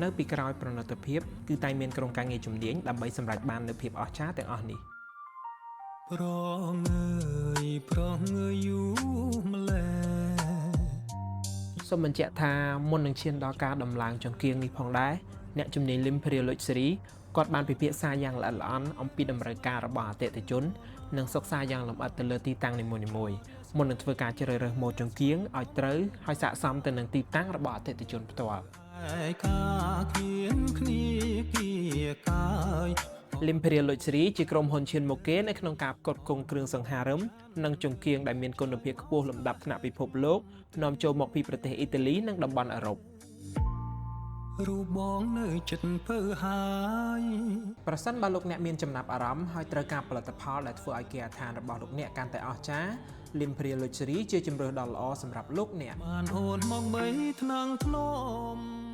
នៅពីក្រោយប្រណិតភាពគឺតែមានក្រុមការងារជំនាញដើម្បីសម្រេចបាននូវភាពអស្ចារ្យទាំងអស់នេះប្រងើយយូរម្ល៉េះសូមបញ្ជាក់ថាមុននឹងឈានដល់ការដំឡើងចង្កៀងនេះផងដែរអ្នកជំនាញ Imperial Luxury គាត់បានពិភាក្សាយ៉ាងល្អិតល្អន់អំពីតម្រូវការរបស់អតិថិជននិងសិក្សាយ៉ាងលម្អិតទៅលើទីតាំងនីមួយៗមុននឹងធ្វើការជ្រើសរើសម៉ូដចង្កៀងឲ្យត្រូវហើយស័ក្តិសមទៅនឹងទីតាំងរបស់អតិថិជនផ្ទាល់ Imperial Luxury ជាក្រុមហ៊ុនឈានមុខគេនៅក្នុងការផ្គត់ផ្គង់គ្រឿងសង្ហារឹមនិងចង្កៀងដែលមានគុណភាពខ្ពស់លំដាប់ថ្នាក់ពិភពលោកនាំចូលមកពីប្រទេសអ៊ីតាលីនិងតំបន់អឺរ៉ុបរូបបងនៅចិត្តពើហើយប្រសិនបើលោកអ្នកមានចំណាប់អារម្មណ៍ហើយត្រូវការផលិតផលដែលធ្វើឲ្យគេអាឋានរបស់លោកអ្នកកាន់តែអស្ចារ្យ Imperial Luxury ជាជម្រើសដ៏ល្អសម្រាប់លោកអ្នកបានអូនមកបីថ្នាំងធ្នម